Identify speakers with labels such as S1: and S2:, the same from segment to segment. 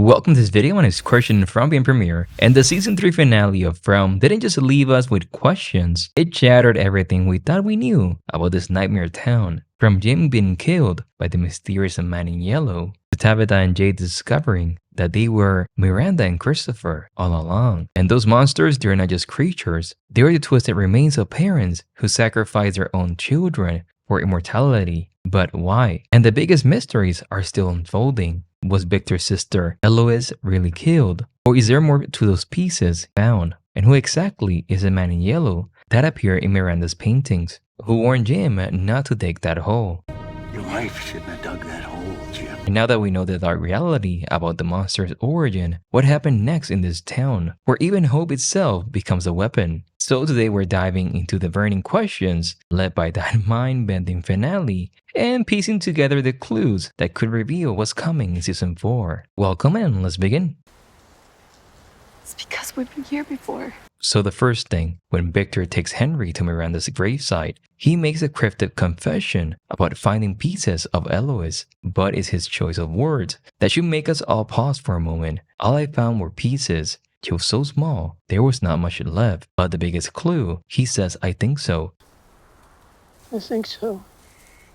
S1: Welcome to this video. My name is Christian from being Premiere, and the season 3 finale of From didn't just leave us with questions, it shattered everything we thought we knew about this nightmare town. From Jim being killed by the mysterious man in yellow, to Tabitha and Jade discovering that they were Miranda and Christopher all along. And those monsters, they're not just creatures, they're the twisted remains of parents who sacrificed their own children for immortality. But why? And the biggest mysteries are still unfolding. Was Victor's sister Eloise really killed? Or is there more to those pieces found? And who exactly is the man in yellow that appeared in Miranda's paintings, who warned Jim not to dig that hole?
S2: Your wife shouldn't have dug that hole, Jim.
S1: And now that we know the dark reality about the monster's origin, what happened next in this town, where even hope itself becomes a weapon? So today we're diving into the burning questions led by that mind-bending finale and piecing together the clues that could reveal what's coming in season 4. Welcome and let's begin.
S3: It's because we've been here before.
S1: So the first thing, when Victor takes Henry to Miranda's gravesite, he makes a cryptic confession about finding pieces of Eloise, but it's his choice of words that should make us all pause for a moment. All I found were pieces. She was so small, there was not much left. But the biggest clue, he says, I think so.
S4: I think so.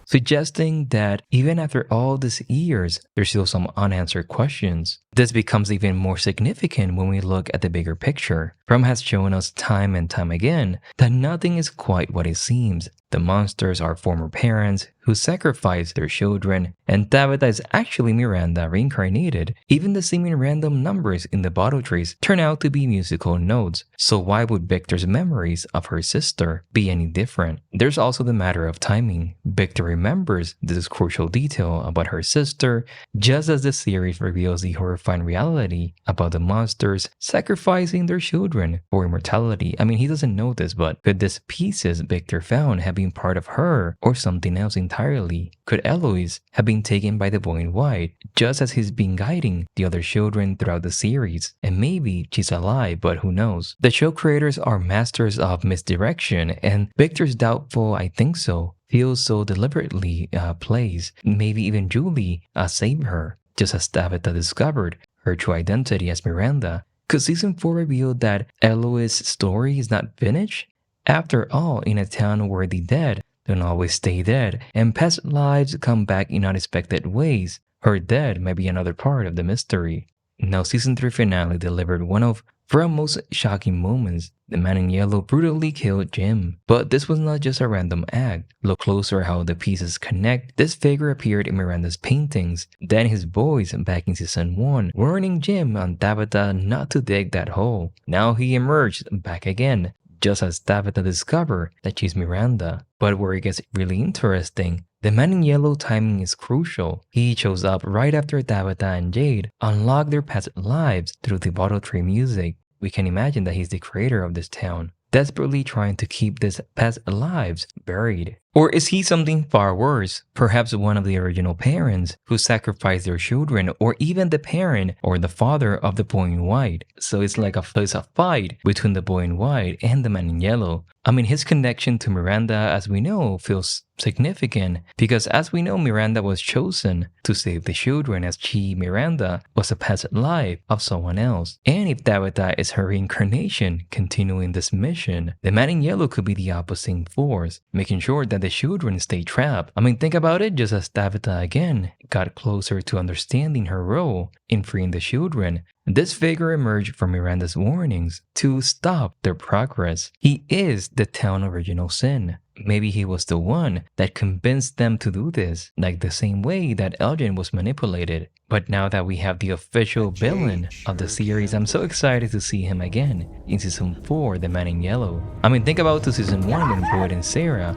S1: Suggesting that even after all these years, there's still some unanswered questions. This becomes even more significant when we look at the bigger picture. From has shown us time and time again that nothing is quite what it seems. The monsters are former parents who sacrificed their children, and Tabitha is actually Miranda reincarnated. Even the seeming random numbers in the bottle trees turn out to be musical notes. So why would Victor's memories of her sister be any different? There's also the matter of timing. Victor remembers this crucial detail about her sister, just as the series reveals the horrifying reality about the monsters sacrificing their children for immortality. I mean, he doesn't know this, but could these pieces Victor found have been part of her or something else entirely? Could Eloise have been taken by the boy in white, just as he's been guiding the other children throughout the series? And maybe she's alive, but who knows? The show creators are masters of misdirection, and Victor's doubtful "I think so" feels so deliberately placed. Maybe even Julie saved her, just as Tabitha discovered her true identity as Miranda. Could season 4 reveal that Eloise's story is not finished? After all, in a town where the dead don't always stay dead, and past lives come back in unexpected ways, her death may be another part of the mystery. Now, season 3 finale delivered one of From's most shocking moments. The man in yellow brutally killed Jim. But this was not just a random act. Look closer how the pieces connect. This figure appeared in Miranda's paintings, then his voice back in season 1, warning Jim and Tabitha not to dig that hole. Now he emerged back again, just as Tabitha discovered that she's Miranda. But where it gets really interesting, the man in yellow timing is crucial. He shows up right after Tabitha and Jade unlock their past lives through the bottle tree music. We can imagine that he's the creator of this town, desperately trying to keep these past lives buried. Or is he something far worse? Perhaps one of the original parents who sacrificed their children, or even the parent or the father of the boy in white. So it's like a fight between the boy in white and the man in yellow. I mean, his connection to Miranda, as we know, feels significant because as we know, Miranda was chosen to save the children, as she, Miranda, was a past life of someone else. And if Tabitha is her reincarnation continuing this mission, the man in yellow could be the opposing force, making sure that the children stay trapped. I mean, think about it, just as Tabitha again got closer to understanding her role in freeing the children, this figure emerged from Miranda's warnings to stop their progress. He is the town original sin. Maybe he was the one that convinced them to do this, like the same way that Elgin was manipulated. But now that we have the official villain of the series, I'm so excited to see him again in season 4, The Man in Yellow. I mean, think about to season 1 when Boyd and Sarah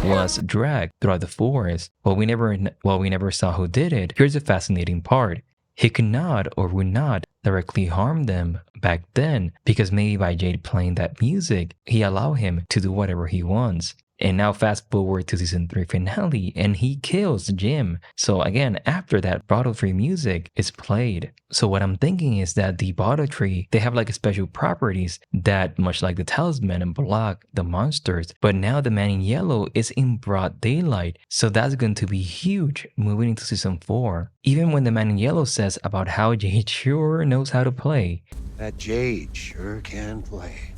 S1: was dragged throughout the forest. While we never saw who did it, here's a fascinating part. He could not or would not directly harm them back then because maybe by Jade playing that music, he allowed him to do whatever he wants. And now fast forward to season 3 finale and he kills Jim. So again, after that, bottle tree music is played. So what I'm thinking is that the bottle tree, they have like special properties that much like the talisman and block the monsters. But now the man in yellow is in broad daylight. So that's going to be huge moving into season 4. Even when the man in yellow says about how Jade sure knows how to play.
S2: That Jade sure can play.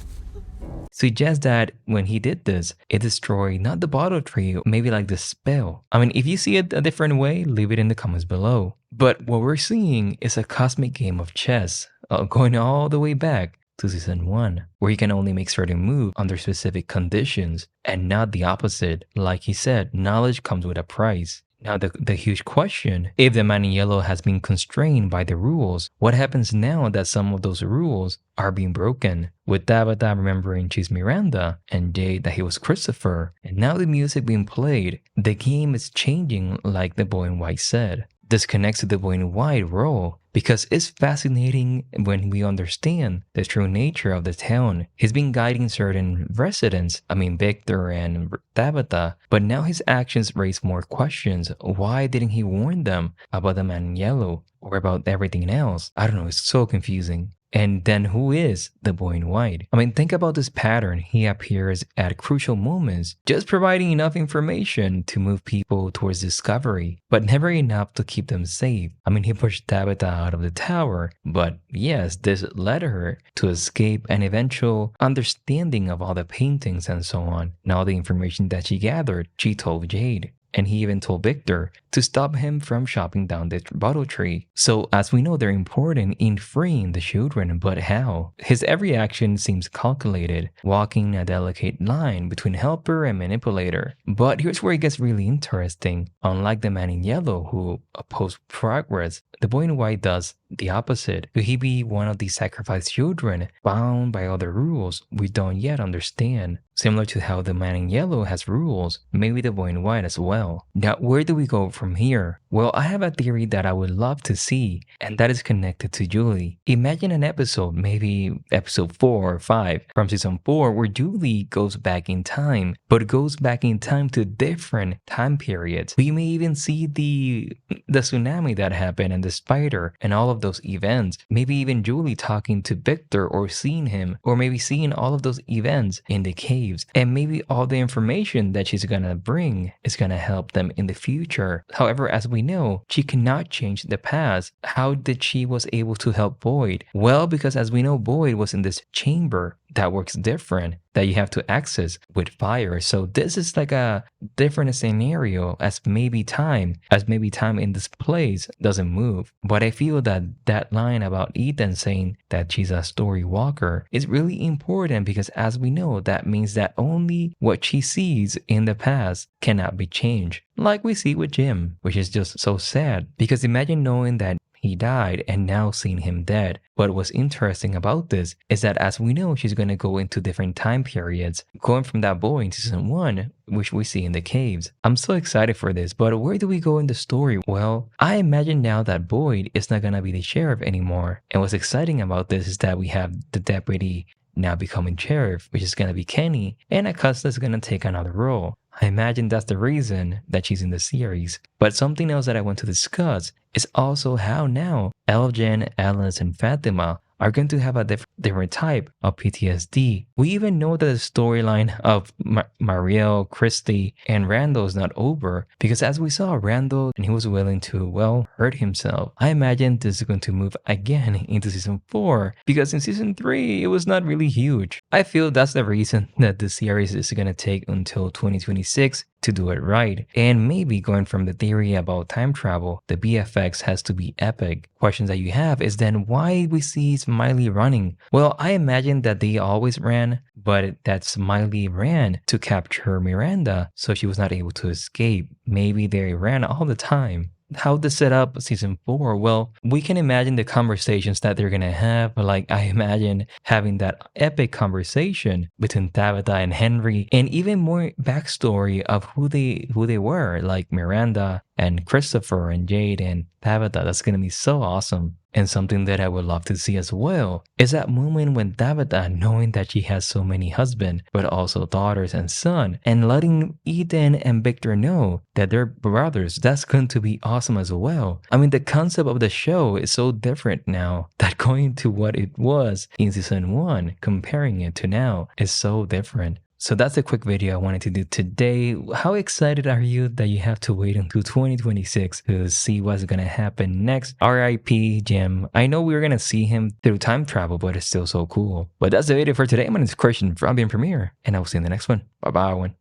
S1: Suggests that when he did this, it destroyed not the bottle tree, maybe like the spell. I mean, if you see it a different way, leave it in the comments below. But what we're seeing is a cosmic game of chess, going all the way back to season 1, where you can only make certain moves under specific conditions, and not the opposite. Like he said, knowledge comes with a price. Now the huge question, if the man in yellow has been constrained by the rules, what happens now that some of those rules are being broken? With Tabitha remembering she's Miranda and Jade that he was Christopher, and now the music being played, the game is changing like the boy in white said. This connects to the boy in white role because it's fascinating when we understand the true nature of the town. He's been guiding certain residents, Victor and Tabitha, but now his actions raise more questions. Why didn't he warn them about the man in yellow or about everything else? I don't know, it's so confusing. And then who is the boy in white? Think about this pattern. He appears at crucial moments, just providing enough information to move people towards discovery, but never enough to keep them safe. He pushed Tabitha out of the tower, but yes, this led her to escape an eventual understanding of all the paintings and so on. And all the information that she gathered, she told Jade. And he even told Victor to stop him from chopping down the bottle tree. So as we know, they're important in freeing the children, but how? His every action seems calculated, walking a delicate line between helper and manipulator. But here's where it gets really interesting. Unlike the man in yellow who opposed progress, the boy in white does the opposite. Could he be one of these sacrificed children bound by other rules we don't yet understand? Similar to how the man in yellow has rules, maybe the boy in white as well. Now, where do we go from here? Well, I have a theory that I would love to see, and that is connected to Julie. Imagine an episode, maybe episode 4 or 5 from season 4, where Julie goes back in time, but goes back in time to different time periods. We may even see the tsunami that happened and the spider and all of those events. Maybe even Julie talking to Victor or seeing him, or maybe seeing all of those events in the cave. And maybe all the information that she's gonna bring is gonna help them in the future. However, as we know, she cannot change the past. How did she was able to help Boyd? Well, because as we know, Boyd was in this chamber that works different, that you have to access with fire. So this is like a different scenario as maybe time in this place doesn't move. But I feel that that line about Ethan saying that she's a story walker is really important, because as we know, that means that only what she sees in the past cannot be changed. Like we see with Jim, which is just so sad, because imagine knowing that he died and now seeing him dead. But what's interesting about this is that as we know, she's going to go into different time periods, going from that boy in season 1, which we see in the caves. I'm so excited for this, but where do we go in the story? Well, I imagine now that Boyd is not going to be the sheriff anymore. And what's exciting about this is that we have the deputy now becoming sheriff, which is going to be Kenny, and Acosta's going to take another role. I imagine that's the reason that she's in the series. But something else that I want to discuss is also how now Elgin, Alice, and Fatima are going to have a different type of PTSD. We even know that the storyline of Marielle, Christy, and Randall is not over, because as we saw Randall, and he was willing to, well, hurt himself. I imagine this is going to move again into season 4, because in season 3, it was not really huge. I feel that's the reason that the series is going to take until 2026 to do it right. And maybe going from the theory about time travel, the BFX has to be epic. Questions that you have is then why we see Smiley running? Well, I imagine that they always ran, but that Smiley ran to capture Miranda, so she was not able to escape. Maybe they ran all the time. How to set up season 4? Well, we can imagine the conversations that they're gonna have. Like, I imagine having that epic conversation between Tabitha and Henry, and even more backstory of who they were, like Miranda and Christopher and Jade and Tabitha. That's gonna be so awesome. And something that I would love to see as well is that moment when Tabitha, knowing that she has so many husbands, but also daughters and son, and letting Ethan and Victor know that they're brothers, that's going to be awesome as well. I mean, the concept of the show is so different now that going to what it was in season 1, comparing it to now, is so different. So that's a quick video I wanted to do today. How excited are you that you have to wait until 2026 to see what's gonna happen next? RIP Jim. I know we're gonna see him through time travel, but it's still so cool. But that's the video for today. My name is Christian from being Premiere, and I will see you in the next one. Bye bye, everyone.